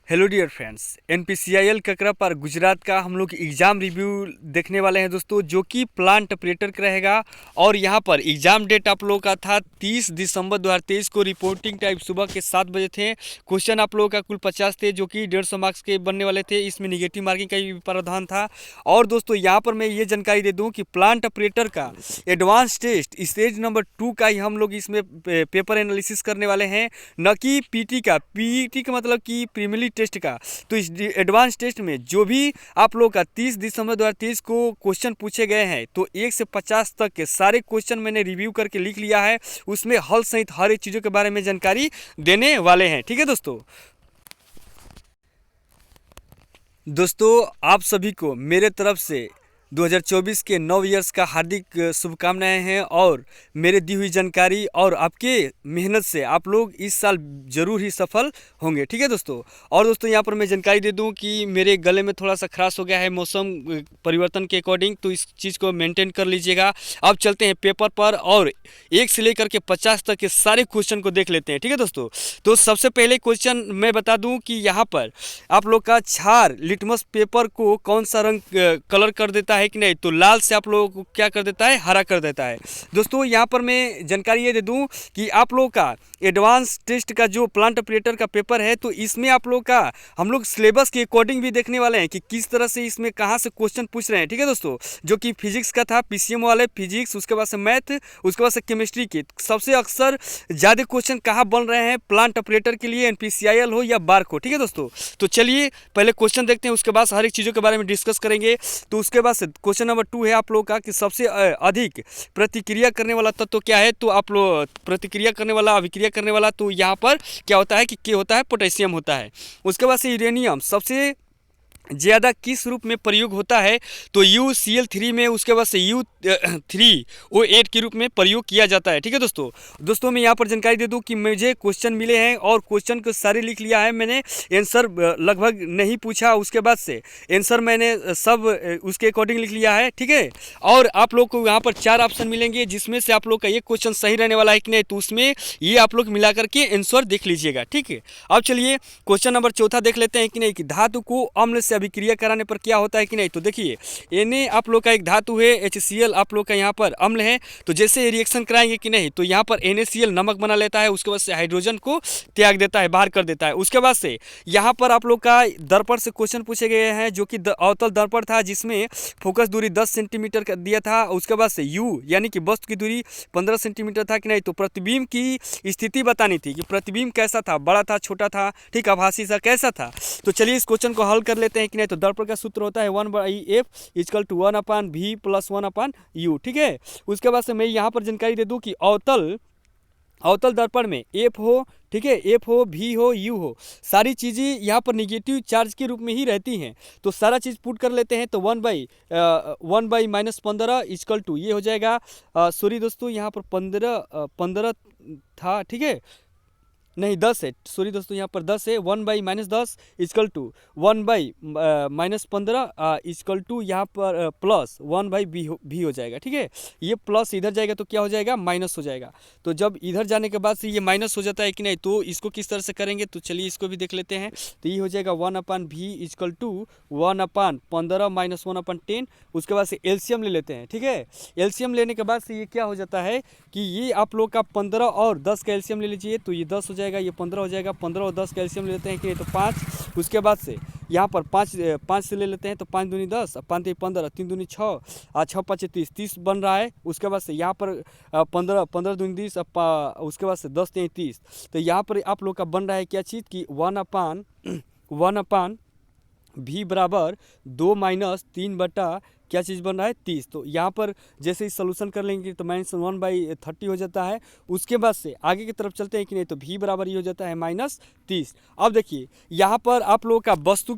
Hello dear friends, NPCIL ककरा पर गुजरात का हम लोग एग्ज़ाम रिव्यू देखने वाले हैं दोस्तों, जो कि प्लांट ऑपरेटर का रहेगा। और यहाँ पर एग्ज़ाम डेट आप लोगों का था 30 दिसंबर 2023 को। रिपोर्टिंग टाइम सुबह के 7 बजे थे। क्वेश्चन आप लोगों का कुल 50 थे, जो कि 150 मार्क्स के बनने वाले थे। इसमें निगेटिव मार्किंग का भी प्रावधान था। और दोस्तों यहाँ पर मैं ये जानकारी दे दूँ कि प्लांट ऑपरेटर का एडवांस टेस्ट स्टेज नंबर 2 का ही हम लोग इसमें पेपर एनालिसिस करने वाले हैं, न कि पीटी का। पीटी का मतलब कि प्रीलिमिनरी टेस्ट का। तो इस एडवांस टेस्ट में जो भी आप लोग का 30 दिसंबर 2023 को क्वेश्चन पूछे गए हैं, तो 1 से 50 तक के सारे क्वेश्चन मैंने रिव्यू करके लिख लिया है। उसमें हल सहित हर एक चीज़ों के बारे में जानकारी देने वाले हैं। ठीक है दोस्तों आप सभी को मेरे तरफ से 2024 के नव ईयर्स का हार्दिक शुभकामनाएं हैं। और मेरे दी हुई जानकारी और आपके मेहनत से आप लोग इस साल ज़रूर ही सफल होंगे। ठीक है दोस्तों। और दोस्तों यहाँ पर मैं जानकारी दे दूं कि मेरे गले में थोड़ा सा खराश हो गया है मौसम परिवर्तन के अकॉर्डिंग, तो इस चीज़ को मेंटेन कर लीजिएगा। अब चलते हैं पेपर पर और 1 से लेकर के 50 तक के सारे क्वेश्चन को देख लेते हैं। ठीक है दोस्तों। तो सबसे पहले क्वेश्चन मैं बता दूँ कि यहाँ पर आप लोग का क्षार लिटमस पेपर को कौन सा रंग कलर कर देता है कि नहीं, तो लाल से आप लोगों को क्या कर देता है, हरा कर देता है। दोस्तों यहाँ पर मैं जानकारी ये दे दूं कि आप लोगों का एडवांस टेस्ट का जो प्लांट ऑपरेटर का पेपर है, तो इसमें आप लोग का हम लोग सिलेबस के अकॉर्डिंग भी देखने वाले हैं कि किस तरह से इसमें कहाँ से क्वेश्चन पूछ रहे हैं। ठीक है दोस्तों। जो कि फिजिक्स का था, पीसीएम वाले फिजिक्स, उसके बाद से मैथ, उसके बाद से केमिस्ट्री के सबसे अक्सर ज़्यादा क्वेश्चन कहाँ बन रहे हैं, प्लांट ऑपरेटर के लिए, एनपीसीआईएल हो या बार को। ठीक है दोस्तों। तो चलिए पहले क्वेश्चन देखते हैं, उसके बाद हर एक चीज़ों के बारे में डिस्कस करेंगे। तो उसके बाद से क्वेश्चन नंबर 2 है आप लोग का कि सबसे अधिक प्रतिक्रिया करने वाला तत्व क्या है। तो आप लोग प्रतिक्रिया करने वाला, अभिक्रिया करने वाला, तो यहाँ पर क्या होता है कि के होता है, पोटेशियम होता है। उसके बाद से यूरेनियम सबसे ज़्यादा किस रूप में प्रयोग होता है, तो UCl3 में, उसके बाद से U3O8 के रूप में प्रयोग किया जाता है। ठीक है दोस्तों मैं यहाँ पर जानकारी दे दूँ कि मुझे क्वेश्चन मिले हैं और क्वेश्चन को सारे लिख लिया है मैंने। आंसर लगभग नहीं पूछा, उसके बाद से आंसर मैंने सब उसके अकॉर्डिंग लिख लिया है। ठीक है। और आप लोग को यहाँ पर 4 ऑप्शन मिलेंगे, जिसमें से आप लोग का एक क्वेश्चन सही रहने वाला है कि नहीं, तो उसमें ये आप लोग मिला करके आंसर देख लीजिएगा। ठीक है। अब चलिए क्वेश्चन नंबर 4 देख लेते हैं कि नहीं, कि धातु को अम्ल से अभिक्रिया कराने पर क्या होता है कि नहीं। तो देखिए Na आप लोग का एक धातु है, HCl आप लोग का यहाँ पर अम्ल है। तो जैसे रिएक्शन कराएंगे कि नहीं, तो यहाँ पर NaCl नमक बना लेता है, उसके बाद से हाइड्रोजन को त्याग देता है, बाहर कर देता है। उसके बाद से यहाँ पर आप लोग का दर्पण से क्वेश्चन पूछे गए हैं, जो कि अवतल दर्पण था, जिसमें फोकस दूरी 10 सेंटीमीटर का दिया था। उसके बाद से U यानी कि वस्तु की दूरी 15 सेंटीमीटर था कि नहीं। तो प्रतिबिंब की स्थिति बतानी थी कि प्रतिबिंब कैसा था, बड़ा था, छोटा था, ठीक, आभासी सा कैसा था। तो चलिए इस क्वेश्चन को हल कर लेते हैं कि नहीं। तो दर्पण का सूत्र होता है 1/F = 1/V + 1/U। ठीक है। उसके बाद से मैं यहाँ पर जानकारी दे दूँ कि अवतल दर्पण में F हो, ठीक है, F हो, V हो, U हो, सारी चीज़ें यहाँ पर निगेटिव चार्ज के रूप में ही रहती हैं। तो सारा चीज़ पुट कर लेते हैं। तो 1/-15 = ये हो जाएगा, सॉरी दोस्तों यहाँ पर 15 था, ठीक है, नहीं 10 है, सॉरी दोस्तों यहाँ पर 10 है। 1/-10 = 1/-15 = यहाँ पर प्लस 1/V हो जाएगा। ठीक है। ये प्लस इधर जाएगा तो क्या हो जाएगा, माइनस हो जाएगा। तो जब इधर जाने के बाद से ये माइनस हो जाता है कि नहीं, तो इसको किस तरह से करेंगे, तो चलिए इसको भी देख लेते हैं। तो ये हो जाएगा 1/V = 1/15 - 1/10। उसके बाद से एलसीएम ले लेते हैं। ठीक है। एलसीएम लेने के बाद से ये क्या हो जाता है कि ये आप लोग का 15 और 10 का एलसीएम ले लीजिए, तो ये 10 हो जाएगा, ये 15 हो जाएगा। 15 और 10 का एलसीएम लेते हैं कि नहीं, तो 5। उसके बाद से यहाँ पर 5 से ले लेते हैं, तो 5 दूनी 10, 5 तीन 15, 3 दूनी 6, 6 5 30, 30 बन रहा है। उसके बाद से यहाँ पर 15 दूनी 20, उसके बाद से 10 3 30। तो यहाँ पर आप लोग का बन रहा है क्या चीज़ कि 1/V = 2 - 3 बटा क्या चीज़ बन रहा है, 30। तो यहाँ पर जैसे ही सोल्यूशन कर लेंगे तो -1/30 हो जाता है। उसके बाद से आगे की तरफ चलते हैं कि नहीं, तो V बराबर ये हो जाता है -30। अब देखिए यहाँ पर आप लोगों का वस्तु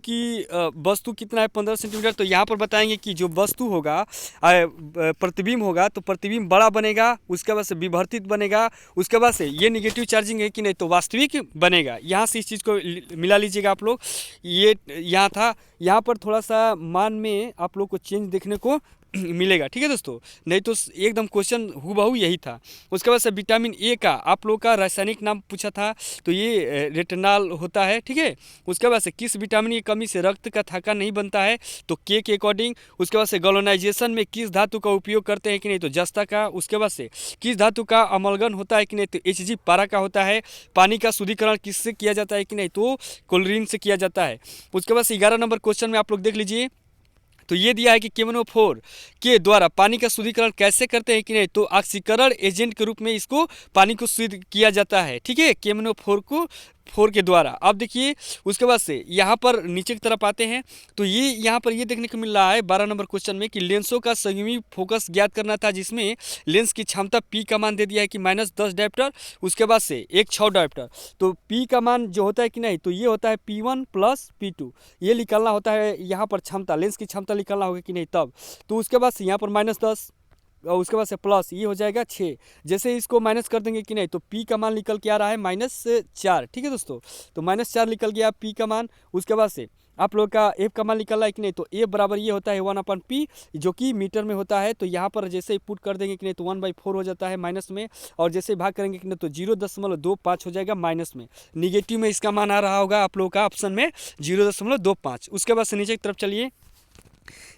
कितना है, 15 सेंटीमीटर। तो यहाँ पर बताएंगे कि जो वस्तु होगा, प्रतिबिंब होगा, तो प्रतिबिंब बड़ा बनेगा, उसके बाद से विवर्तित बनेगा, उसके बाद से ये निगेटिव चार्जिंग है कि नहीं, तो वास्तविक बनेगा। यहाँ से इस चीज़ को मिला लीजिएगा आप लोग। ये यहाँ था, यहाँ पर थोड़ा सा मान में आप लोग को चेंज देखने को मिलेगा। ठीक है दोस्तों, नहीं तो एकदम क्वेश्चन हूबहू यही था। उसके बाद से विटामिन ए का आप लोग का रासायनिक नाम पूछा था, तो ये रेटिनॉल होता है। ठीक है, उसके बाद से किस विटामिन की कमी से रक्त का थक्का नहीं बनता है, तो के अकॉर्डिंग। उसके बाद से गैल्वेनाइजेशन में किस धातु का उपयोग करते हैं कि नहीं, तो जस्ता का। उसके बाद से किस धातु का अमलगन होता है कि नहीं, तो Hg पारा का होता है। पानी का शुद्धिकरण किससे किया जाता है कि नहीं, तो क्लोरीन से किया जाता है। उसके बाद से 11 नंबर क्वेश्चन में आप लोग देख लीजिए, तो ये दिया है कि केमोनोफोर के द्वारा पानी का शुद्धिकरण कैसे करते हैं कि नहीं, तो ऑक्सीकरण एजेंट के रूप में इसको पानी को शुद्ध किया जाता है। ठीक है, केमोनोफोर को फोर के द्वारा। अब देखिए उसके बाद से यहाँ पर नीचे की तरफ आते हैं, तो ये यहाँ पर ये देखने को मिल रहा है 12 नंबर क्वेश्चन में कि लेंसों का संयुगी फोकस ज्ञात करना था, जिसमें लेंस की क्षमता P का मान दे दिया है कि -10 डायप्टर। उसके बाद से एक 6 डायप्टर, तो P का मान जो होता है कि नहीं, तो ये होता है P1 + P2, ये निकालना होता है यहाँ पर क्षमता, लेंस की क्षमता निकालना होगा कि नहीं तब। तो उसके बाद से यहाँ पर -10 और उसके बाद से प्लस ये हो जाएगा 6। जैसे इसको माइनस कर देंगे कि नहीं, तो P का मान निकल के आ रहा है -4। ठीक है दोस्तों, तो -4 निकल गया P का मान। उसके बाद से आप लोग का F का मान निकल रहा है कि नहीं, तो F बराबर ये होता है 1/P, जो कि मीटर में होता है। तो यहाँ पर जैसे ही पुट कर देंगे कि नहीं, तो 1/4 हो जाता है माइनस में, और जैसे भाग करेंगे कि नहीं, तो 0.25 हो जाएगा माइनस में। निगेटिव में इसका मान आ रहा होगा आप लोग का ऑप्शन में 0.25। उसके बाद से नीचे की तरफ चलिए,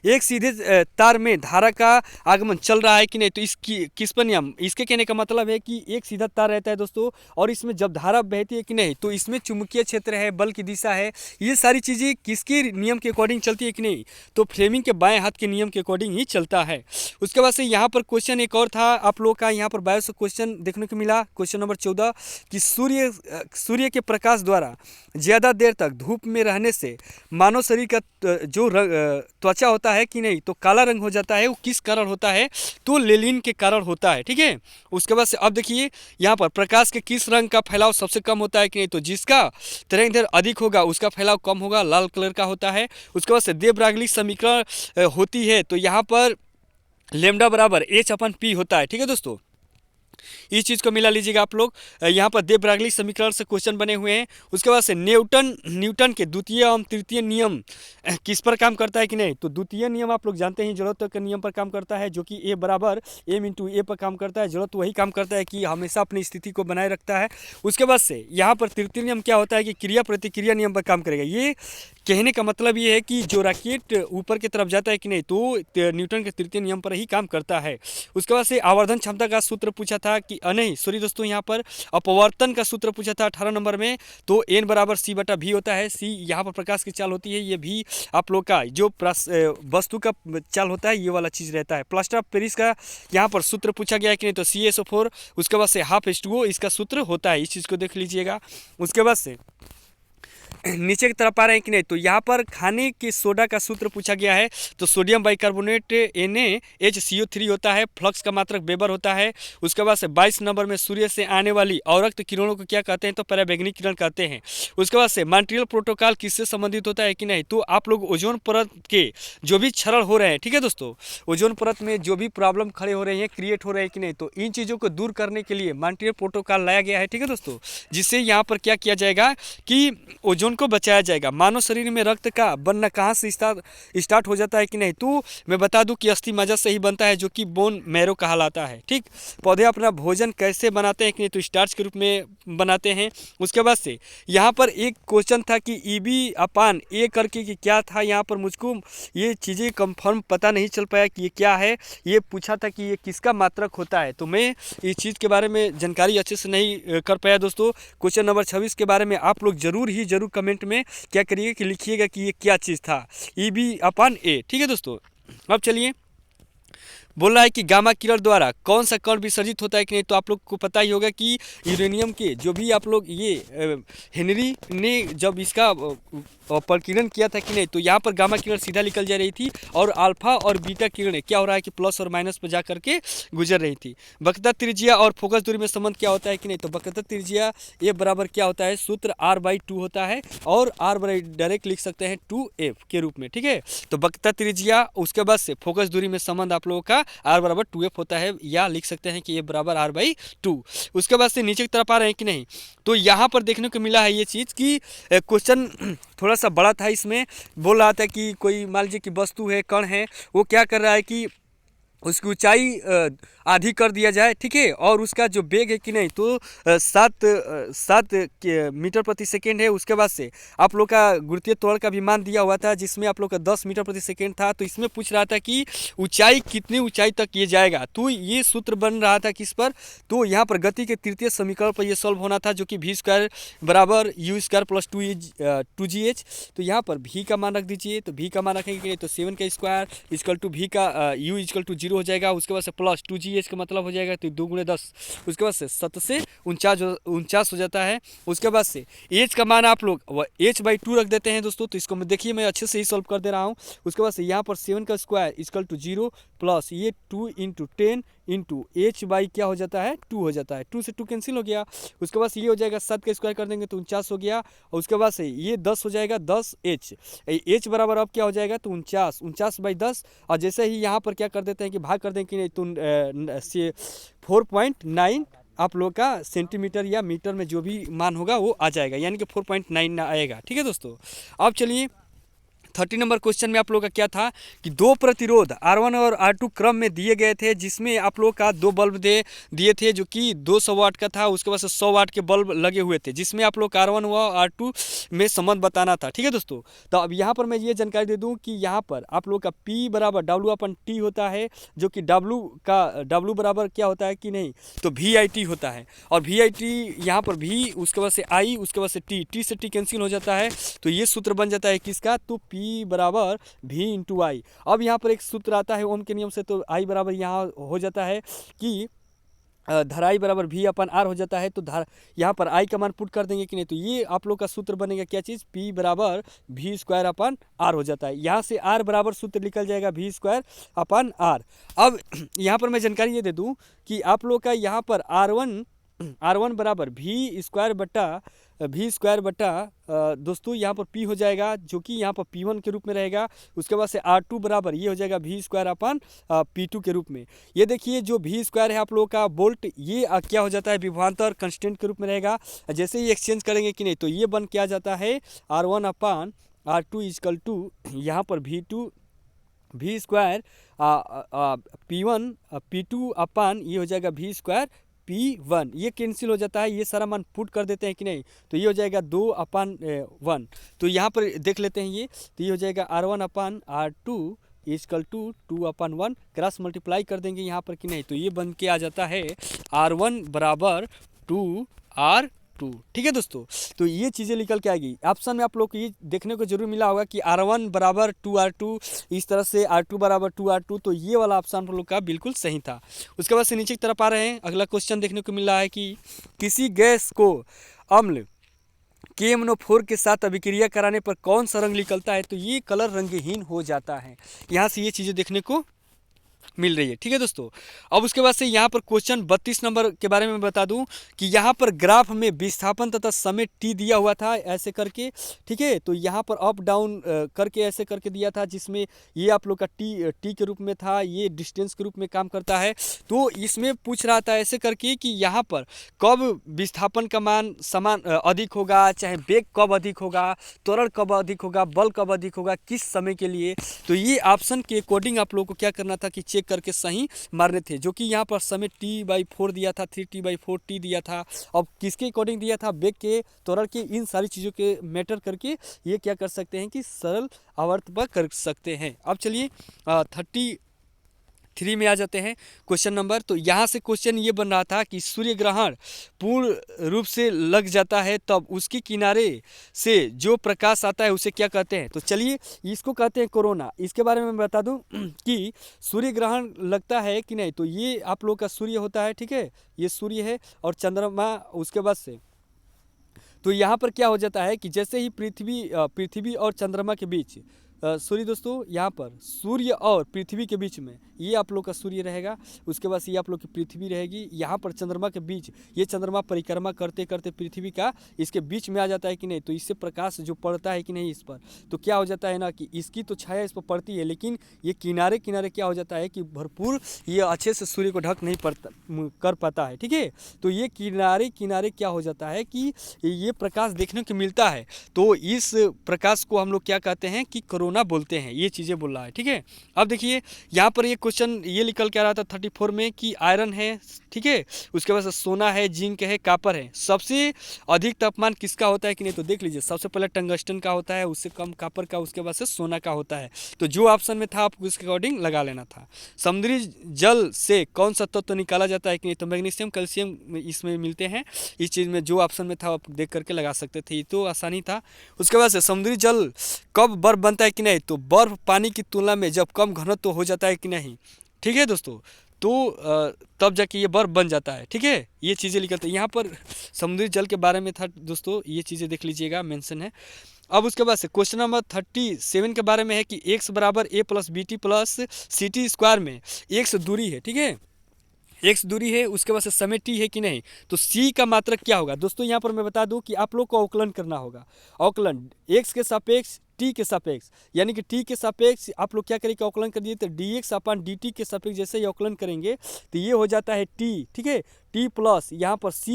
एक सीधे तार में धारा का आगमन चल रहा है कि नहीं, तो इसकी किस पर नियम, इसके कहने का मतलब है कि एक सीधा तार रहता है दोस्तों, और इसमें जब धारा बहती है कि नहीं, तो इसमें चुंबकीय क्षेत्र है, बल की दिशा है, ये सारी चीज़ें किसके नियम के अकॉर्डिंग चलती है कि नहीं, तो फ्लेमिंग के बाएं हाथ के नियम के अकॉर्डिंग ही चलता है। उसके बाद से यहाँ पर क्वेश्चन एक और था आप लोग का, यहाँ पर बायो से क्वेश्चन देखने को मिला, क्वेश्चन नंबर 14 कि सूर्य के प्रकाश द्वारा ज़्यादा देर तक धूप में रहने से मानव शरीर का जो त्वचा होता है कि नहीं, तो काला रंग हो जाता है। वो किस कारण होता है, तो लेलिन के कारण होता है। ठीक है, उसके बाद से अब देखिए यहाँ पर प्रकाश के किस रंग का फैलाव सबसे कम होता है कि नहीं, तो जिसका तरंगदैर्घ्य अधिक होगा उसका फैलाव कम होगा, लाल कलर का होता है। उसके बाद से दे ब्रागली समीकरण होती है, तो यहाँ पर लैम्डा बराबर H/P होता है। ठीक है दोस्तों, इस चीज़ को मिला लीजिएगा आप लोग। यहाँ पर दे ब्रागली समीकरण से क्वेश्चन बने हुए हैं। उसके बाद से न्यूटन के द्वितीय एवं तृतीय नियम किस पर काम करता है कि नहीं, तो द्वितीय नियम आप लोग जानते हैं जड़त्व के नियम पर काम करता है, जो कि A बराबर m×a पर काम करता है। जड़त्व वही काम करता है कि हमेशा अपनी स्थिति को बनाए रखता है। उसके बाद से यहाँ पर तृतीय नियम क्या होता है कि क्रिया प्रतिक्रिया नियम पर काम करेगा। ये कहने का मतलब ये है कि जो रॉकेट ऊपर की तरफ जाता है कि नहीं, तो न्यूटन के तृतीय नियम पर ही काम करता है। उसके बाद से आवर्धन क्षमता का सूत्र पूछा था कि नहीं सॉरी दोस्तों, यहाँ पर अपवर्तन का सूत्र पूछा था 18 नंबर में, तो n बराबर C/V होता है। C यहाँ पर प्रकाश की चाल होती है, ये भी आप लोग का जो वस्तु का चाल होता है ये वाला चीज़ रहता है। प्लास्टर ऑफ पेरिस का यहाँ पर सूत्र पूछा गया है कि नहीं, तो CaSO4। उसके बाद से ½ इसका सूत्र होता है, इस चीज़ को देख लीजिएगा। उसके बाद से नीचे की तरफ आ रहे हैं कि नहीं, तो यहाँ पर खाने के सोडा का सूत्र पूछा गया है, तो सोडियम बाइकार्बोनेट NaHCO3 होता है। फ्लक्स का मात्रक वेबर होता है। उसके बाद से 22 नंबर में सूर्य से आने वाली अवरक्त किरणों को क्या कहते हैं, तो पराबैंगनी किरण कहते हैं। उसके बाद से मॉन्ट्रियल प्रोटोकॉल किससे संबंधित होता है कि नहीं, तो आप लोग ओजोन परत के जो भी क्षरण हो रहे हैं, ठीक है दोस्तों, ओजोन परत में जो भी प्रॉब्लम खड़े हो रहे हैं, क्रिएट हो रहे हैं कि नहीं, तो इन चीज़ों को दूर करने के लिए मॉन्ट्रियल प्रोटोकॉल लाया गया है। ठीक है दोस्तों, जिससे यहाँ पर क्या किया जाएगा कि ओजोन को बचाया जाएगा। मानव शरीर में रक्त का बनना कहाँ से स्टार्ट हो जाता है कि नहीं, तो मैं बता दूं कि अस्थि मज्जा से ही बनता है, जो कि बोन मैरो कहलाता है। ठीक, पौधे अपना भोजन कैसे बनाते हैं कि नहीं, तो स्टार्च के रूप में बनाते हैं। उसके बाद से यहाँ पर एक क्वेश्चन था कि EB/A करके कि क्या था, यहाँ पर मुझको ये चीज़ें कंफर्म पता नहीं चल पाया कि ये क्या है। ये पूछा था कि ये किसका मात्रक होता है, तो मैं इस चीज़ के बारे में जानकारी अच्छे से नहीं कर पाया दोस्तों। क्वेश्चन नंबर 26 के बारे में आप लोग जरूर कमेंट में क्या करिएगा कि लिखिएगा कि ये क्या चीज़ था, EB/A। ठीक है दोस्तों, अब चलिए बोल रहा है कि गामा किरण द्वारा कौन सा कण विसर्जित होता है कि नहीं, तो आप लोग को पता ही होगा कि यूरेनियम के जो भी आप लोग ये हेनरी ने जब इसका प्रकीर्णन किया था कि नहीं, तो यहाँ पर गामा किरण सीधा निकल जा रही थी, और अल्फा और बीटा किरण क्या हो रहा है कि प्लस और माइनस पर जा करके गुजर रही थी। वक्रता त्रिज्या और फोकस दूरी में संबंध क्या होता है कि नहीं, तो वक्रता त्रिज्या A बराबर क्या होता है, सूत्र R/2 होता है, और R डायरेक्ट लिख सकते हैं 2F के रूप में। ठीक है, तो वक्रता त्रिज्या, उसके बाद से फोकस दूरी में संबंध आप लोगों का R बराबर 2F होता है, या लिख सकते हैं कि A बराबर R/2। उसके बाद से नीचे की तरफ आ रहे हैं कि नहीं, तो यहाँ पर देखने को मिला है ये चीज़ कि क्वेश्चन थोड़ा सा बड़ा था। इसमें बोल रहा था कि कोई मान लीजिए कि वस्तु है, कण है, वो क्या कर रहा है कि उसकी ऊंचाई आधी कर दिया जाए, ठीक है। और उसका जो वेग है कि नहीं तो 7 मीटर प्रति सेकेंड है। उसके बाद से आप लोग का गुरुत्वीय त्वरण का भी मान दिया हुआ था, जिसमें आप लोग का 10 मीटर प्रति सेकेंड था। तो इसमें पूछ रहा था कि ऊंचाई कितनी ऊंचाई तक ये जाएगा, तो ये सूत्र बन रहा था किस पर, तो यहाँ पर गति के तृतीय समीकरण पर ये सॉल्व होना था, जो कि वी स्क्वायर बराबर यू स्क्वायर प्लस 2GH। तो यहाँ पर भी का मान रख दीजिए। तो भी का मान रखेंगे कि नहीं तो 7 का स्क्वायर इक्वल टू भी का यू इक्वल टू 0 हो जाएगा। उसके बाद से प्लस 2GH का मतलब हो जाएगा तो 2 गुणे 10। उसके बाद से 7 से 49 हो जाता है। उसके बाद से एच का मान आप लोग h/2 रख देते हैं दोस्तों। तो इसको देखिए मैं अच्छे से ही सॉल्व कर दे रहा हूँ। उसके बाद से यहाँ पर 7 का स्क्वायर इक्वल टू 0 प्लस ये 2 इंटू 10 इंटू एच बाई क्या हो जाता है 2 हो जाता है। 2 से 2 कैंसिल हो गया। उसके बाद से ये हो जाएगा 7 का स्क्वायर कर देंगे तो 49 हो गया। और उसके बाद से ये 10 हो जाएगा 10H। H बराबर अब क्या हो जाएगा तो 49 और जैसे ही यहाँ पर क्या कर देते हैं कि भाग कर देंगे कि नहीं तो 4.9 आप लोग का सेंटीमीटर या मीटर में जो भी मान होगा वो आ जाएगा, यानी कि 4.9 आएगा। ठीक है दोस्तों। अब चलिए 30 नंबर क्वेश्चन में आप लोग का क्या था कि दो प्रतिरोध R1 और R2 क्रम में दिए गए थे, जिसमें आप लोग का दो बल्ब दिए थे जो कि 200 वाट का था। उसके बाद से 100 वाट के बल्ब लगे हुए थे, जिसमें आप लोग R1 व R2 में संबंध बताना था। ठीक है दोस्तों। तो अब यहाँ पर मैं ये जानकारी दे दूँ कि यहाँ पर आप लोग का P बराबर W/T होता है, जो कि W बराबर क्या होता है कि नहीं तो VIT होता है। और VIT यहाँ पर V, उसके बाद से I, उसके बाद से T से T कैंसिल हो जाता है। तो ये सूत्र बन जाता है किसका तो P बराबर V इंटू आई। अब यहाँ पर एक सूत्र आता है ओम के नियम से, तो I बराबर यहाँ हो जाता है कि धारा I बराबर V/R हो जाता है। तो यहाँ पर I का मान पुट कर देंगे कि नहीं तो ये आप लोग का सूत्र बनेगा क्या चीज़ P बराबर V²/R हो जाता है। यहाँ से R बराबर सूत्र निकल जाएगा V²/R। अब यहाँ पर मैं जानकारी ये दे दूँ कि आप लोग का यहाँ पर R1 बराबर V² बटा दोस्तों यहाँ पर P हो जाएगा, जो कि यहाँ पर P1 के रूप में रहेगा। उसके बाद से R2 बराबर ये हो जाएगा V²/P2 के रूप में। ये देखिए जो V² है आप लोगों का वोल्ट, ये क्या हो जाता है विभवांतर कंस्टेंट के रूप में रहेगा। जैसे ही एक्सचेंज करेंगे कि नहीं तो ये बन के आ जाता है R1/R2 इक्वल टू यहाँ पर V² P1 P2 ये हो जाएगा V²P1। ये कैंसिल हो जाता है, ये सारा मान पुट कर देते हैं कि नहीं तो ये हो जाएगा 2/1। तो यहाँ पर देख लेते हैं ये, तो ये हो जाएगा R1/R2 equal to 2/1। Cross multiply कर देंगे यहाँ पर कि नहीं तो ये बन के आ जाता है R1 बराबर 2R2। ठीक है दोस्तों। तो ये चीज़ें निकल के आएगी। ऑप्शन में आप लोग को ये देखने को जरूर मिला होगा कि R1 बराबर 2R2, इस तरह से R2 बराबर 2R2। तो ये वाला ऑप्शन आप लोग का बिल्कुल सही था। उसके बाद से नीचे की तरफ आ रहे हैं, अगला क्वेश्चन देखने को मिल रहा है कि किसी गैस को अम्ल KMnO4 के साथ अभिक्रिया कराने पर कौन सा रंग निकलता है तो ये कलर रंगहीन हो जाता है। यहाँ से ये चीज़ें देखने को मिल रही है। ठीक है दोस्तों। अब उसके बाद से यहाँ पर क्वेश्चन 32 नंबर के बारे में बता दूं कि यहाँ पर ग्राफ में विस्थापन तथा समय T दिया हुआ था ऐसे करके। ठीक है। तो यहाँ पर अप डाउन करके ऐसे करके दिया था, जिसमें ये आप लोग का टी के रूप में था, ये डिस्टेंस के रूप में काम करता है। तो इसमें पूछ रहा था ऐसे करके कि यहाँ पर कब विस्थापन का मान समान अधिक होगा, चाहे वेग कब अधिक होगा, त्वरण कब अधिक होगा, बल कब अधिक होगा, किस समय के लिए। तो ये ऑप्शन के अकॉर्डिंग आप लोग को क्या करना था कि चेक करके सही मारने थे, जो कि यहाँ पर समय T/4 दिया था, 3T/4T दिया था। अब किसके अकॉर्डिंग दिया था, वेग के, त्वरण के, इन सारी चीज़ों के मैटर करके ये क्या कर सकते हैं कि सरल आवर्त पर कर सकते हैं। अब चलिए 33 में आ जाते हैं क्वेश्चन नंबर। तो यहाँ से क्वेश्चन ये बन रहा था कि सूर्य ग्रहण पूर्ण रूप से लग जाता है तब उसके किनारे से जो प्रकाश आता है उसे क्या कहते हैं। तो चलिए इसको कहते हैं कोरोना। इसके बारे में मैं बता दूं कि सूर्य ग्रहण लगता है कि नहीं तो ये आप लोग का सूर्य होता है। ठीक है। ये सूर्य है और चंद्रमा उसके बाद से। तो यहाँ पर क्या हो जाता है कि जैसे ही पृथ्वी और चंद्रमा के बीच सूर्य दोस्तों, यहाँ पर सूर्य और पृथ्वी के बीच में ये आप लोग का सूर्य रहेगा। उसके बाद ये आप लोग की पृथ्वी रहेगी। यहाँ पर चंद्रमा के बीच ये चंद्रमा परिक्रमा करते करते पृथ्वी का इसके बीच में आ जाता है कि नहीं तो इससे प्रकाश जो पड़ता है कि नहीं इस पर, तो क्या हो जाता है ना कि इसकी तो छाया इस पर पड़ती है, लेकिन ये किनारे किनारे क्या हो जाता है कि भरपूर ये अच्छे से सूर्य को ढक नहीं कर पाता है। ठीक है। तो ये किनारे किनारे क्या हो जाता है कि ये प्रकाश देखने को मिलता है। तो इस प्रकाश को हम लोग क्या कहते हैं कि कोरोना कोरोना बोलते हैं, ये चीज़ें बोल रहा है। ठीक है, अब देखिए यहाँ पर ये क्वेश्चन ये निकल के आ रहा था 34 में कि आयरन है, ठीक है, उसके बाद से सोना है, जिंक है, कापर है, सबसे अधिक तापमान किसका होता है कि नहीं, तो देख लीजिए सबसे पहले टंगस्टन का होता है, उससे कम कापर का, उसके बाद से सोना का होता है। तो जो ऑप्शन में था आपको इसके अकॉर्डिंग लगा लेना था। समुद्री जल से कौन सा तत्व निकाला जाता है कि नहीं, तो मैग्नीशियम, कैल्शियम इसमें मिलते हैं। इस चीज़ में जो ऑप्शन में था आप देख करके लगा सकते थे, तो आसानी था। उसके बाद से समुद्री जल कब बर्फ बनता है कि नहीं, तो बर्फ पानी की तुलना में जब कम घनत्व हो जाता है कि नहीं, ठीक है दोस्तों, तो तब जाके ये बर्फ बन जाता है। ठीक है, ये चीज़ें लिखते हैं यहाँ पर समुद्री जल के बारे में था दोस्तों, ये चीज़ें देख लीजिएगा, मेंशन है। अब उसके बाद से क्वेश्चन नंबर 37 के बारे में है कि x बराबर a plus B T plus C T square में x दूरी है, ठीक है, x दूरी है, उसके बाद से समय t है कि नहीं, तो c का मात्रक क्या होगा दोस्तों। यहाँ पर मैं बता दूं कि आप लोग को अवकलन करना होगा, अवकलन x के सापेक्ष t के सापेक्ष, यानी कि t के सापेक्ष आप लोग क्या करेंगे, अवकलन कर दिए तो dx अपन dt के सापेक्ष जैसे ही अवकलन करेंगे तो ये हो जाता है t, ठीक है, t प्लस यहाँ पर c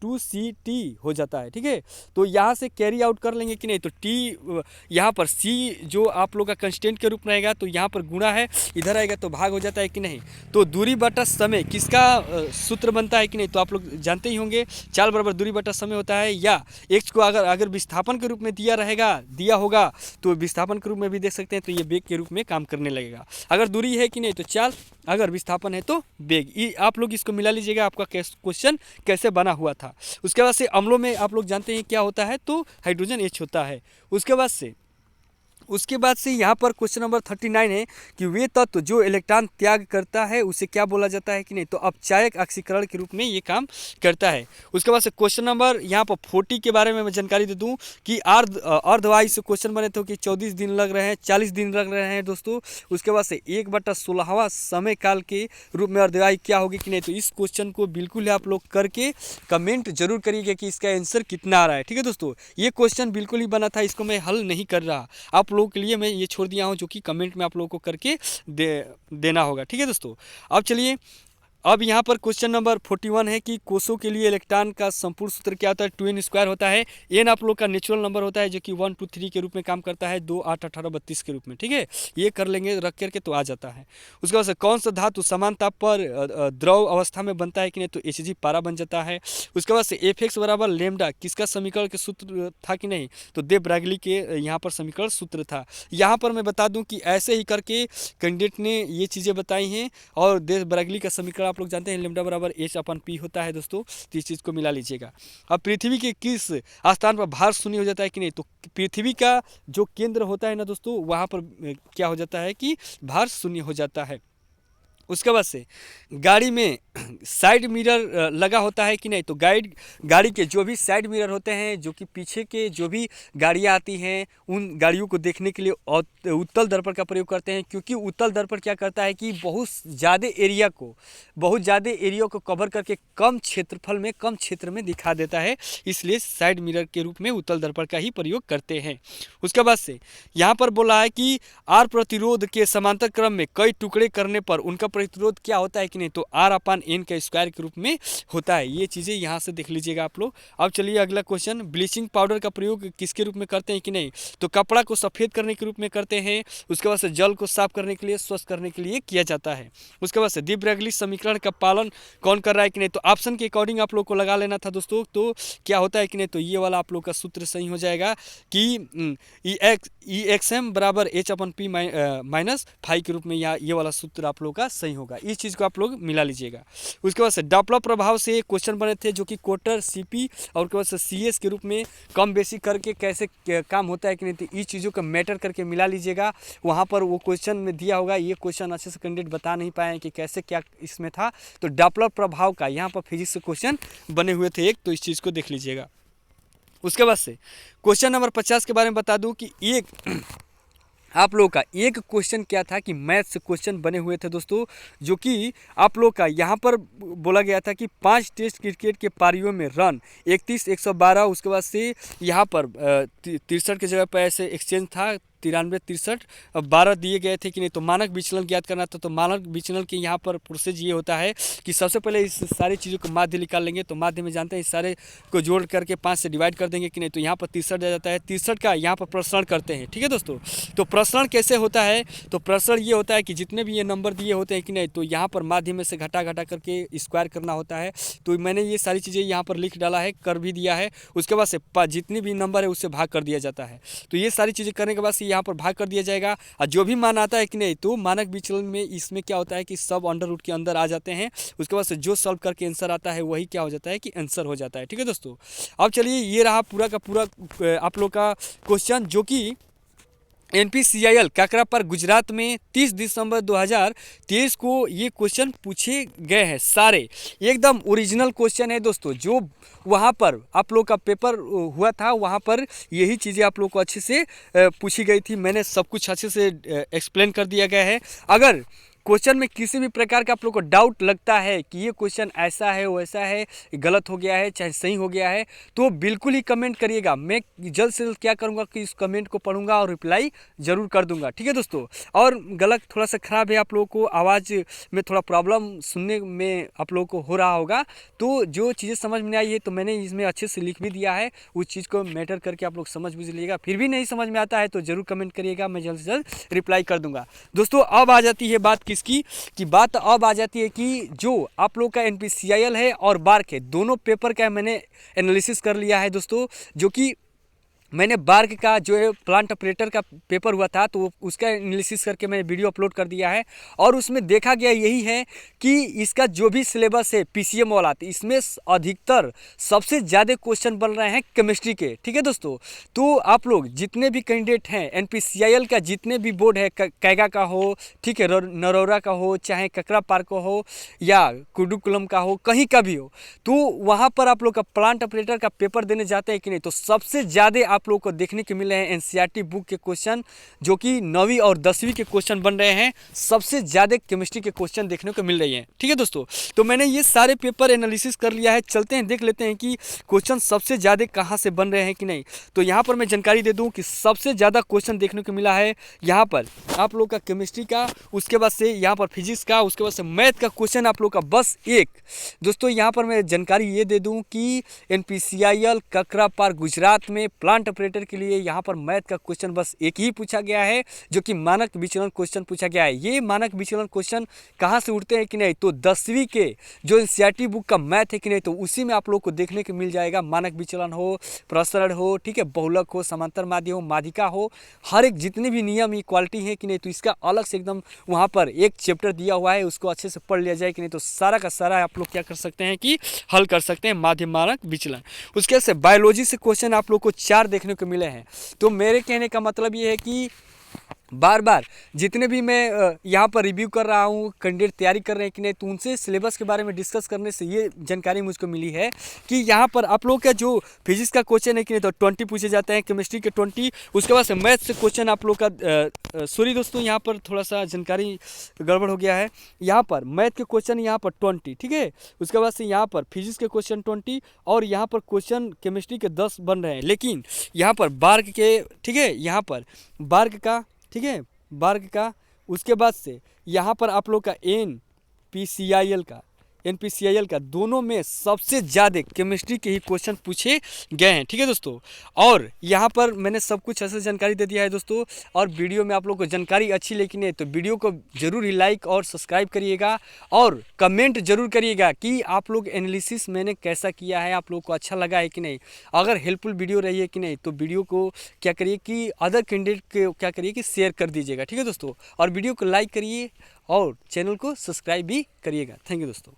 2ct हो जाता है। ठीक है, तो यहाँ से कैरी आउट कर लेंगे कि नहीं, तो t यहाँ पर c जो आप लोग का कंस्टेंट के रूप में रहेगा, तो यहाँ पर गुणा है, इधर आएगा तो भाग हो जाता है कि नहीं। तो दूरी बटा समय किसका सूत्र बनता है कि नहीं, तो आप लोग जानते ही होंगे, चाल बराबर दूरी बटा समय होता है, या x को अगर विस्थापन के रूप में दिया होगा तो विस्थापन के रूप में भी देख सकते हैं, तो ये वेग के रूप में काम करने लगेगा। अगर दूरी है कि नहीं तो चाल, अगर विस्थापन है तो वेग। ये आप लोग इसको मिला लीजिएगा, आपका क्वेश्चन कैसे बना हुआ था। उसके बाद से अम्लों में आप लोग जानते हैं क्या होता है, तो हाइड्रोजन H होता है। उसके बाद से यहाँ पर क्वेश्चन नंबर 39 है कि वे तत्व जो इलेक्ट्रॉन त्याग करता है उसे क्या बोला जाता है कि नहीं, तो अपचायक ऑक्सीकरण के रूप में ये काम करता है। उसके बाद से क्वेश्चन नंबर यहाँ पर 40 के बारे में मैं जानकारी दे दूँ कि अर्धवायु से क्वेश्चन बने थे कि 24 दिन लग रहे हैं, 40 दिन लग रहे हैं दोस्तों। उसके बाद से 1/16वां समय काल के रूप में अर्धवायु क्या होगी कि नहीं, तो इस क्वेश्चन को बिल्कुल आप लोग करके कमेंट जरूर करिएगा कि इसका आंसर कितना आ रहा है। ठीक है दोस्तों, ये क्वेश्चन बिल्कुल ही बना था, इसको मैं हल नहीं कर रहा, आप लोगों के लिए मैं ये छोड़ दिया हूँ, जो कि कमेंट में आप लोगों को करके देना होगा। ठीक है दोस्तों, अब चलिए, अब यहाँ पर क्वेश्चन नंबर 41 है कि कोषों के लिए इलेक्ट्रॉन का संपूर्ण सूत्र क्या होता है, 2n² होता है। n आप लोग का नेचुरल नंबर होता है जो कि 1 2 3 के रूप में काम करता है, 2 8 18 32 के रूप में। ठीक है, ये कर लेंगे रख करके तो आ जाता है। उसके बाद से कौन सा धातु समान ताप पर द्रव अवस्था में बनता है कि नहीं, तो Hg पारा बन जाता है। उसके बाद से Fx बराबर लेमडा किसका समीकरण के सूत्र था कि नहीं, तो दे ब्रागली के यहाँ पर समीकरण सूत्र था। यहाँ पर मैं बता दूँ कि ऐसे ही करके कैंडिडेट ने ये चीज़ें बताई हैं, और दे ब्रागली का समीकरण आप लोग जानते हैं, लेमडा बराबर H/P होता है दोस्तों, तो इस चीज़ को मिला लीजिएगा। अब पृथ्वी के किस स्थान पर भार शून्य हो जाता है कि नहीं, तो पृथ्वी का जो केंद्र होता है ना दोस्तों, वहाँ पर क्या हो जाता है कि भार शून्य हो जाता है। उसके बाद से गाड़ी में साइड मिरर लगा होता है कि नहीं, तो गाड़ी के जो भी साइड मिरर होते हैं, जो कि पीछे के जो भी गाड़ियाँ आती हैं उन गाड़ियों को देखने के लिए उत्तल दर्पण का प्रयोग करते हैं, क्योंकि उत्तल दर्पण क्या करता है कि बहुत ज़्यादा एरिया को कवर करके कम क्षेत्रफल में, कम क्षेत्र में दिखा देता है, इसलिए साइड मिरर के रूप में उत्तल दर्पण का ही प्रयोग करते हैं। उसके बाद से यहाँ पर बोला है कि आर प्रतिरोध के समांतर क्रम में कई टुकड़े करने पर उनका प्रतिरोध क्या होता है कि नहीं, तो R/N का स्क्वायर के रूप में होता है। ये चीज़ें यहाँ से देख लीजिएगा आप लोग। अब चलिए अगला क्वेश्चन, ब्लीचिंग पाउडर का प्रयोग किसके रूप में करते हैं कि नहीं, तो कपड़ा को सफ़ेद करने के रूप में करते हैं। उसके बाद से जल को साफ करने के लिए, स्वच्छ करने के लिए किया जाता है। उसके बाद से दी ब्रैगली समीकरण का पालन कौन कर रहा है कि नहीं, तो ऑप्शन के अकॉर्डिंग आप लोग को लगा लेना था दोस्तों। तो क्या होता है कि नहीं, तो ये वाला आप लोग का सूत्र सही हो जाएगा कि EXM बराबर H/P माइनस 5 के रूप में ये वाला सूत्र आप लोग का सही होगा। इस चीज़ को आप लोग मिला लीजिएगा। उसके बाद से डॉपलर प्रभाव से क्वेश्चन बने थे, जो कि कोटर CP और उसके बाद से CS के रूप में कम बेसी करके कैसे काम होता है कि नहीं, तो इस चीज़ों का मैटर करके मिला लीजिएगा। वहाँ पर वो क्वेश्चन में दिया होगा, ये क्वेश्चन अच्छे से कैंडिडेट बता नहीं पाए कि कैसे क्या इसमें था। तो डॉपलर प्रभाव का यहाँ पर फिजिक्स से क्वेश्चन बने हुए थे एक, तो इस चीज़ को देख लीजिएगा। उसके बाद से क्वेश्चन नंबर 50 के बारे में बता दूं कि आप लोग का एक क्वेश्चन क्या था कि मैथ से क्वेश्चन बने हुए थे दोस्तों, जो कि आप लोग का यहाँ पर बोला गया था कि 5 टेस्ट क्रिकेट के पारियों में रन 31 112। उसके बाद से यहाँ पर 63 की जगह पर ऐसे एक्सचेंज था 93, 63, 12 दिए गए थे कि नहीं। तो मानक विचलन ज्ञात करना था। तो मानक विचलन के यहाँ पर प्रोसेस ये होता है कि सबसे पहले इस सारी चीज़ों को माध्य निकाल लेंगे। तो माध्य में जानते हैं इस सारे को जोड़ करके 5 से डिवाइड कर देंगे कि नहीं। तो यहाँ पर 63 आ जाता है। 63 का यहाँ पर प्रसरण करते हैं, ठीक है दोस्तों। तो प्रसरण कैसे होता है? तो प्रसरण ये होता है कि जितने भी ये नंबर दिए होते हैं कि नहीं, तो यहाँ पर माध्य में से घटा करके स्क्वायर करना होता है। तो मैंने ये सारी चीज़ें यहाँ पर लिख डाला है, कर भी दिया है। उसके बाद से जितनी भी नंबर है उससे भाग कर दिया जाता है। तो ये सारी चीज़ें करने के बाद से यहाँ पर भाग कर दिया जाएगा। और जो भी मान आता है कि नहीं, तो मानक विचलन में इसमें क्या होता है कि सब अंडर रूट के अंदर आ जाते हैं। उसके बाद से जो सॉल्व करके आंसर आता है वही क्या हो जाता है कि आंसर हो जाता है, ठीक है दोस्तों। अब चलिए, ये रहा पूरा का पूरा आप लोग का क्वेश्चन, जो कि NPCIL काकरापार गुजरात में 30 दिसंबर 2023 को ये क्वेश्चन पूछे गए हैं। सारे एकदम ओरिजिनल क्वेश्चन है दोस्तों। जो वहाँ पर आप लोग का पेपर हुआ था वहाँ पर यही चीज़ें आप लोग को अच्छे से पूछी गई थी। मैंने सब कुछ अच्छे से एक्सप्लेन कर दिया गया है। अगर क्वेश्चन में किसी भी प्रकार का आप लोग को डाउट लगता है कि ये क्वेश्चन ऐसा है वैसा है, गलत हो गया है चाहे सही हो गया है, तो बिल्कुल ही कमेंट करिएगा। मैं जल्द से जल्द क्या करूँगा कि इस कमेंट को पढ़ूंगा और रिप्लाई ज़रूर कर दूंगा, ठीक है दोस्तों। और गलत थोड़ा सा ख़राब है, आप लोगों को आवाज़ में थोड़ा प्रॉब्लम सुनने में आप लोगों को हो रहा होगा। तो जो चीज़ें समझ में आई है तो मैंने इसमें अच्छे से लिख भी दिया है। उस चीज़ को मैटर करके आप लोग समझ भी लीजिएगा। फिर भी नहीं समझ में आता है तो ज़रूर कमेंट करिएगा, मैं जल्द से जल्द रिप्लाई कर दूंगा। दोस्तों, अब आ जाती है बात किसकी कि बात अब आ जाती है कि जो आप लोग का NPCIL है और बार्क है, दोनों पेपर का मैंने एनालिसिस कर लिया है दोस्तों। जो कि मैंने बार्क का जो है प्लांट ऑपरेटर का पेपर हुआ था तो उसका एनालिसिस करके मैंने वीडियो अपलोड कर दिया है। और उसमें देखा गया यही है कि इसका जो भी सिलेबस है PCM वाला, तो इसमें अधिकतर सबसे ज़्यादा क्वेश्चन बन रहे हैं केमिस्ट्री के, ठीक है दोस्तों। तो आप लोग जितने भी कैंडिडेट हैं NPCIL का, जितने भी बोर्ड है, कैगा का हो, ठीक है, नरोरा का हो, चाहे काकरापार का हो या कुडुकुलम का हो, कहीं का भी हो, तो वहाँ पर आप लोग का प्लांट ऑपरेटर का पेपर देने जाते हैं कि नहीं, तो सबसे ज़्यादा आप लोग को देखने को मिले हैं NCERT बुक के क्वेश्चन, जो कि 9वीं और 10वीं के क्वेश्चन बन रहे हैं। सबसे ज़्यादा केमिस्ट्री के क्वेश्चन देखने को मिल रही हैं, ठीक है दोस्तों। तो मैंने ये सारे पेपर एनालिसिस कर लिया है। चलते हैं देख लेते हैं कि क्वेश्चन सबसे ज़्यादा कहाँ से बन रहे हैं कि नहीं। तो यहाँ पर मैं जानकारी दे दूँ कि सबसे ज़्यादा क्वेश्चन देखने को मिला है यहाँ पर आप लोग का केमिस्ट्री का, उसके बाद से यहाँ पर फिजिक्स का, उसके बाद से मैथ का क्वेश्चन आप लोग का बस एक। दोस्तों, यहाँ पर मैं जानकारी ये दे दूँ कि NPCIL काकरापार गुजरात में प्लांट ऑपरेटर के लिए यहाँ पर मैथ का क्वेश्चन बस एक ही पूछा गया है, जो कि मानक विचलन क्वेश्चन पूछा गया है। ये मानक विचलन क्वेश्चन कहाँ से उठते हैं कि नहीं, तो 10वीं के जो NCERT बुक का मैथ है कि नहीं, तो उसी में आप लोग को देखने को मिल जाएगा। मानक विचलन हो, प्रसरण हो, ठीक है, बहुलक हो, समांतर माध्य हो, माध्यिका हो, हर एक जितने भी नियम इक्वालिटी है कि नहीं, तो इसका अलग से एकदम वहाँ पर एक चैप्टर दिया हुआ है, उसको अच्छे से पढ़ लिया जाए कि नहीं, तो सारा का सारा आप लोग क्या कर सकते हैं कि हल कर सकते हैं माध्य मानक विचलन। उसके से बायोलॉजी से क्वेश्चन आप लोग को 4 देखने को मिले हैं। तो मेरे कहने का मतलब ये है कि बार बार जितने भी मैं यहाँ पर रिव्यू कर रहा हूँ, कैंडिडेट तैयारी कर रहे हैं कि नहीं, तो उनसे सिलेबस के बारे में डिस्कस करने से ये जानकारी मुझको मिली है कि यहाँ पर आप लोग का जो फिजिक्स का क्वेश्चन है कि नहीं, तो 20 पूछे जाते हैं, केमिस्ट्री के 20, उसके बाद से मैथ से क्वेश्चन आप लोग का सॉरी दोस्तों, यहाँ पर थोड़ा सा जानकारी गड़बड़ हो गया है। यहाँ पर मैथ के क्वेश्चन यहाँ पर 20, ठीक है, उसके बाद से यहाँ पर फिजिक्स के क्वेश्चन 20 और यहाँ पर क्वेश्चन केमिस्ट्री के 10 बन रहे हैं। लेकिन यहाँ पर बार्क के, ठीक है, यहाँ पर बार्क का, ठीक है, बार्क का, उसके बाद से यहाँ पर आप लोग का NPCIL का दोनों में सबसे ज़्यादा केमिस्ट्री के ही क्वेश्चन पूछे गए हैं, ठीक है दोस्तों। और यहाँ पर मैंने सब कुछ ऐसे जानकारी दे दिया है दोस्तों। और वीडियो में आप लोग को जानकारी अच्छी लगी नहीं, तो वीडियो को ज़रूर ही लाइक और सब्सक्राइब करिएगा और कमेंट जरूर करिएगा कि आप लोग एनालिसिस मैंने कैसा किया है, आप लोग को अच्छा लगा है कि नहीं। अगर हेल्पफुल वीडियो रही है कि नहीं, तो वीडियो को क्या करिए कि अदर कैंडिडेट को क्या करिए कि शेयर कर दीजिएगा, ठीक है दोस्तों। और वीडियो को लाइक करिए और चैनल को सब्सक्राइब भी करिएगा। थैंक यू दोस्तों।